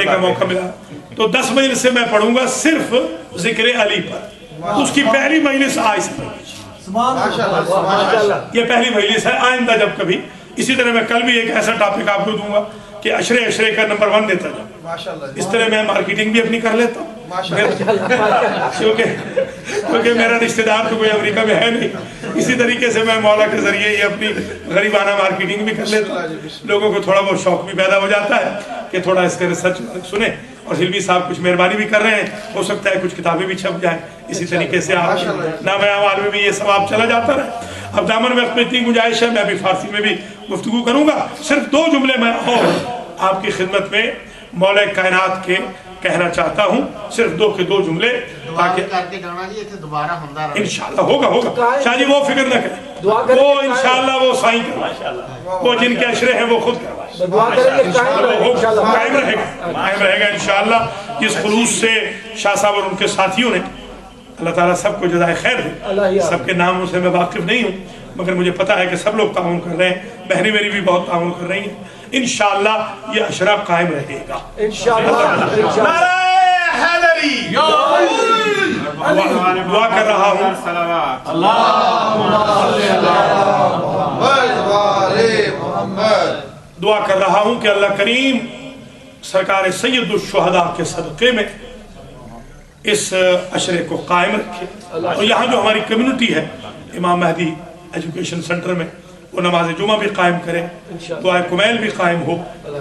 पढ़ने का मौका मिला, तो 10 मजलिस से मैं पढ़ूंगा सिर्फ जिक्र अली पर। उसकी पहली मजलिस आज से, ये पहली मजलिस है। आइंदा जब कभी इसी तरह मैं कल भी एक ऐसा टॉपिक आपको दूंगा कि अशरे का नंबर 1 देता जाऊँ। इस तरह मैं मार्केटिंग भी अपनी कर लेता हूँ, क्योंकि मेरा रिश्तेदार तो कोई अमेरिका में है नहीं। इसी तरीके से मैं मौला के जरिए ये अपनी गरीबाना मार्केटिंग भी कर लेता हूँ। लोगों को थोड़ा बहुत शौक भी पैदा हो जाता है कि थोड़ा इसका रिसर्च सुने। और हिलवी साहब कुछ मेहरबानी भी कर रहे हैं, हो सकता है कुछ किताबें भी छप जाए। इसी तरीके से आप नाम आवाल में भी ये सवाब चला जाता रहे। अब दामन वक्त में इतनी गुंजाइश है, मैं अभी फारसी में भी गुफ्तगू करूंगा। सिर्फ 2 जुमले मैं और आपकी खिदमत में मौला कायनात के कहना चाहता हूँ, सिर्फ 2 जुमले, ताकि इंशाअल्लाह होगा। शाह जी वो फिक्र न करें, वो इंशाअल्लाह वो साईं करवाए, वो जिनके अशरे हैं वो खुद कायम रहेगा इंशाअल्लाह। जिस खुलूस से शाह साहब और उनके साथियों ने, अल्लाह ताला सबको जज़ाए खैर दे। सबके नामों से मैं वाकिफ नहीं हूँ, मगर मुझे पता है कि सब लोग ताउन कर रहे हैं। बहनें मेरी भी बहुत ताउन कर रही हैं। इंशाअल्लाह ये अशरा कायम रहेगा इंशाअल्लाह। दुआ कर रहा हूँ, दुआ कर रहा हूँ कि अल्लाह करीम सरकार सैयदुश शुहदा के सदक़े में इस अशरे को कायम रखे। और यहाँ जो हमारी कम्युनिटी है इमाम महदी एजुकेशन सेंटर में, वो नमाज जुमा भी कायम करे, दुआ कुमैल भी कायम हो।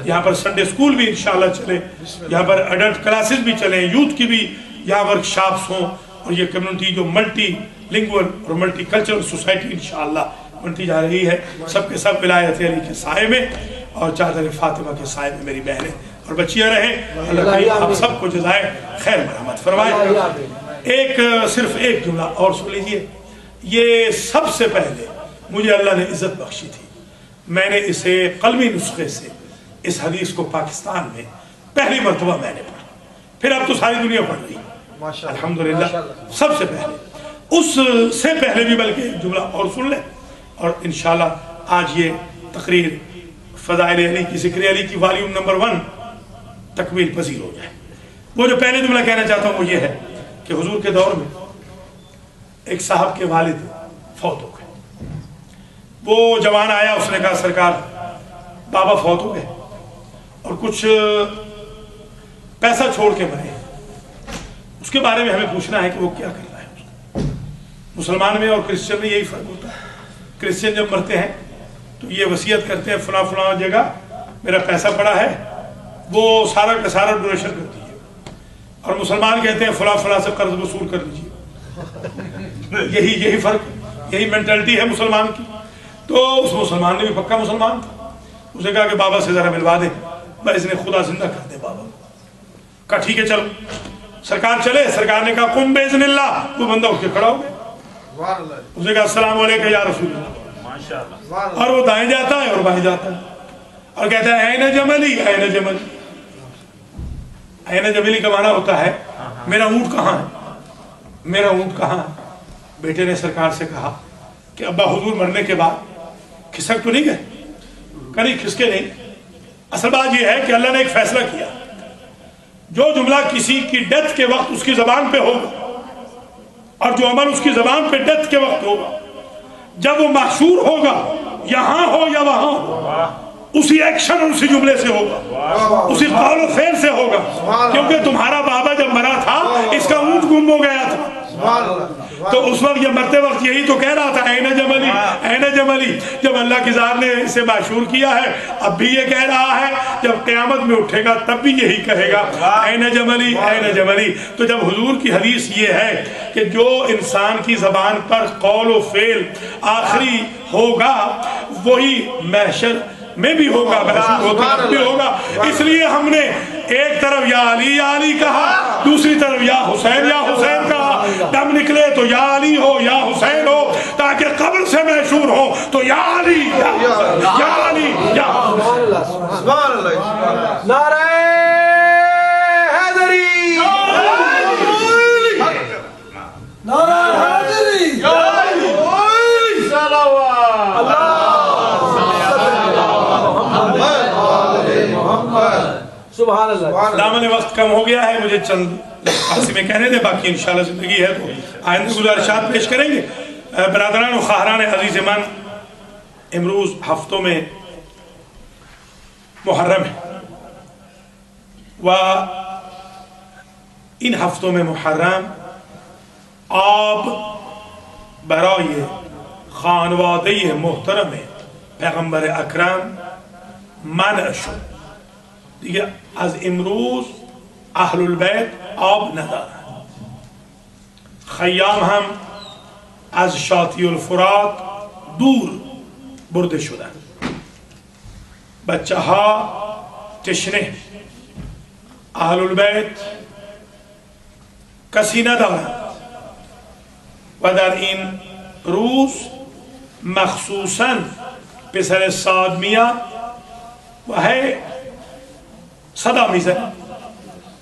यहाँ पर संडे स्कूल भी इंशाअल्लाह चले, यहाँ पर अडल्ट क्लासेस भी चलें, यूथ की भी यहाँ वर्कशॉप्स हों। और ये कम्युनिटी जो मल्टी लिंगुअल और मल्टी कल्चरल सोसाइटी इंशाअल्लाह बनती जा रही है, सबके सब विलायत अली के साए में और चादर फातिमा के साए में मेरी बहनें और बच्चियाँ रहें। अल्लाह आप सबको जज़ाए खैर मरहमत फरमाए। सिर्फ एक जुमला और सुन लीजिए। ये सबसे पहले मुझे अल्लाह ने इज्जत बख्शी थी, मैंने इसे कलमी नुस्खे से इस हदीस को पाकिस्तान में पहली मरतबा मैंने पढ़ा, फिर अब तो सारी दुनिया पढ़ रही है अल्हम्दुलिल्लाह। सबसे पहले, उससे पहले भी बल्कि एक जुमला और सुन ले, और इंशाअल्लाह आज ये तकरीर फ़ज़ाइल अली की, ज़िक्र अली की वॉल्यूम नंबर 1 तकमील पजीर हो जाए। वो जो पहले जुमला कहना चाहता हूँ वो ये है कि हुजूर के दौर में एक साहब के वालिद फौत हो गए। वो जवान आया, उसने कहा सरकार बाबा फौत हो गए और कुछ पैसा छोड़ के मरे, उसके बारे में हमें पूछना है कि वो क्या कर रहा है। मुसलमान में और क्रिश्चियन में यही फर्क होता है। क्रिश्चियन जब मरते हैं तो ये वसीयत करते हैं फला फला जगह मेरा पैसा पड़ा है, वो सारा का सारा डोनेशन कर दीजिए, और मुसलमान कहते हैं फला फला से कर्ज वसूल कर लीजिए। यही फर्क, यही मेंटालिटी है मुसलमान की। तो उस मुसलमान ने भी पक्का मुसलमान था, उसने कहा कि बाबा से जरा मिलवा दे, मैं इसने खुदा जिंदा कर दे बाबा। कहा ठीक है चलो। सरकार चले, सरकार ने कहा कुम बेइज़्निल्लाह, वो बंदा उठ के खड़ा हो गया। उसने कहा अस्सलाम वालेकुम या रसूलल्लाह, और वो दाएं जाता है और बाएं जाता है और कहता है ऐन जमली ऐन जमली। ऐन जमली का माना होता है मेरा ऊंट कहाँ है, मेरा ऊंट कहाँ है। बेटे ने सरकार से कहा कि अब्बा हुजूर मरने के बाद खिसक तो नहीं गए? कहीं खिसके नहीं। असल बात यह है कि अल्लाह ने एक फैसला किया, जो जुमला किसी की डेथ के वक्त उसकी जबान पे होगा और जो अमल उसकी जबान पे डेथ के वक्त होगा, जब वो मशहूर होगा यहां हो या वहां हो, उसी एक्शन और उसी जुमले से होगा, उसी कौल और फेल से होगा। क्योंकि तुम्हारा बाबा जब मरा था इसका ऊंट गुम हो गया था, तो उस वक्त ये मरते वक्त यही तो कह रहा था ऐन जमली ऐन जमली। जब अल्लाह की ज़ात ने इसे मशहूर किया है, अब भी ये कह रहा है, जब क़यामत में उठेगा तब भी यही कहेगा ऐन जमली ऐन जमली। तो जब हुजूर की हदीस ये है कि जो इंसान की ज़बान पर कौल व फेल आखिरी होगा वही महशर में भी होगा, महशूर भी होगा। इसलिए हमने एक तरफ या अली कहा, दूसरी तरफ या हुसैन कहा। दम निकले तो या अली हो या हुसैन हो, ताकि कब्र से महशूर हो तो या अली या अली या नारे हैदरी नारे हैदरी सुभान अल्लाह। دامن وقت کم ہو گیا ہے، مجھے چند فارسی میں کہنے دیں، باقی انشاءاللہ زندگی ہے تو آئندہ گزارشات پیش کریں گے۔ برادران و خواہران عزیز من، امروز ہفتوں میں محرم ہے و این هفتم محرم آب برای خانواده محترم پیغمبر اکرم منع شد. دیگه از امروز اهل البیت آب ندارند. خیام هم از شاطئ الفرات دور برده شدند. بچه ها تشنه، اهل البیت کسی ندارند و در این روز مخصوصاً پسر ساد میاد و هی صدا میزنه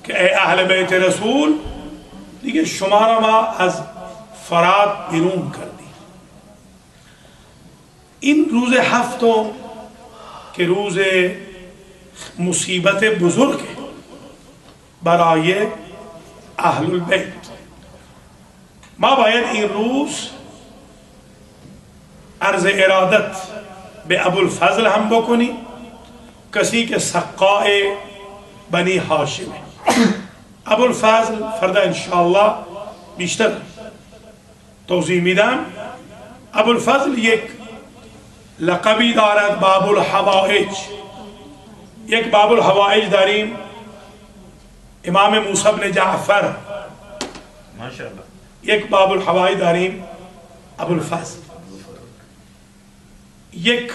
که ای اهل بیت رسول، دیگه شما را ما از فرات بیرون کردیم. این روز هفتم که روز مصیبت بزرگ برای اهل البیت، ما باید این روز عرض ارادت به ابوالفضل هم بکنیم، کسی که سقاء بنی هاشمه. ابوالفضل فردا انشاءالله بیشتر توضیح میدم. ابوالفضل یک لقبی دارد، باب الحوائج. یک باب الحوائج داریم، امام موسی بن جعفر، ماشاءالله. یک باب الحوائج داریم ابوالفضل. یک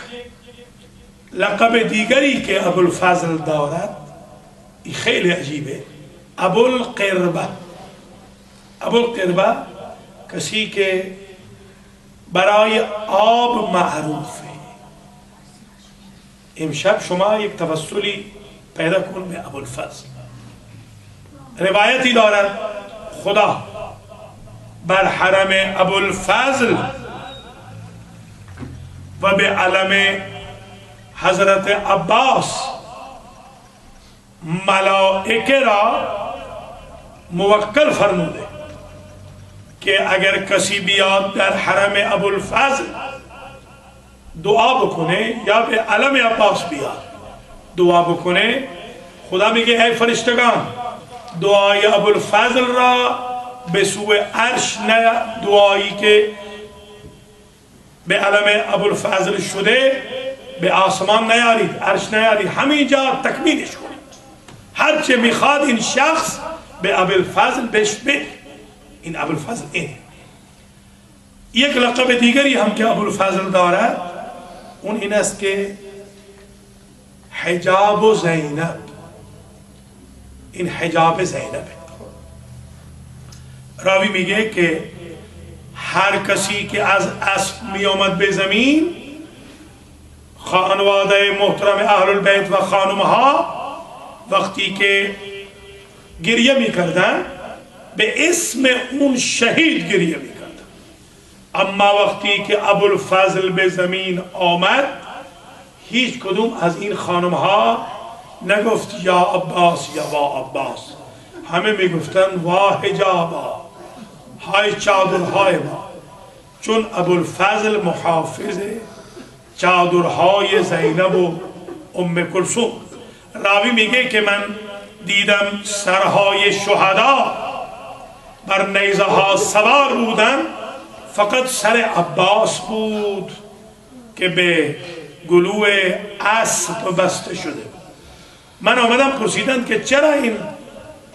لقب دیگری که ابوالفضل دارد این خیلی عجیبه، ابوالقربه. ابوالقربه کسی که برای آب معروفه. امشب شما یک توسلی پیدا کن به ابوالفضل. روایتی دارد خدا بر حرم ابوالفضل و به علم حضرت عباس ملائکه را موکل فرموده که اگر کسی بیاد در حرم ابوالفضل دعا بکنه یا به علم عباس بیاد دعا بکنه، خدا میگه ای فرشتگان، دعای ابوالفضل را به سوی عرش، نه دعایی که به علم ابوالفضل شده به آسمان نیارید، عرش نیارید، همینجا تکمیلش کنید. هرچه میخواد این شخص به ابوالفضل بهش بده. این ابوالفضل اینه. یک لقب دیگری هم که ابوالفضل دارد اون این است که حجاب و زینب. این حجاب زینبه. راوی میگه که هر کسی که از اسب می آمد به زمین، خانواده محترم اهل البیت و خانمها وقتی که گریه می کردن به اسم اون شهید گریه می کردن. اما وقتی که ابوالفضل به زمین آمد، هیچ کدوم از این خانمها نگفت یا عباس یا وا عباس، همه می گفتن وا حجابا، های چادرهای ما، چون ابوالفضل محافظ چادرهای زینب و ام کلثوم. راوی میگه که من دیدم سرهای شهدا بر نیزه ها سوار بودن، فقط سر عباس بود که به گلو اسب بسته شده بود. من آمدم پرسیدن که چرا این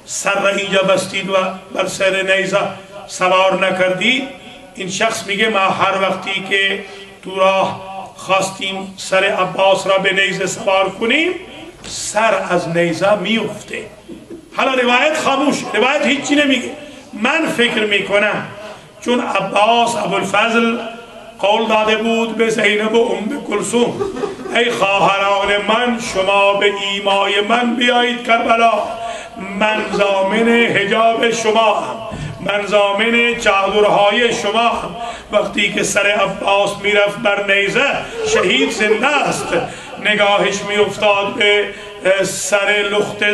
سر را اینجا بستید و بر سر نیزه سوار نکردید؟ این شخص میگه ما هر وقتی که تو راه خواستیم سر عباس را به نیزه سوار کنیم، سر از نیزه میفته. حالا روایت خاموش، روایت هیچی نمیگه. من فکر میکنم چون عباس ابوالفضل قول داده بود به زینب و ام کلثوم ای خواهران من، شما به ایمای من بیایید کربلا، من ضامن حجاب شما هم، من ضامن چادرهای شما هم. وقتی که سر عباس میرفت بر نیزه، شهید زنده است، نگاهش میافتاد به سر لخت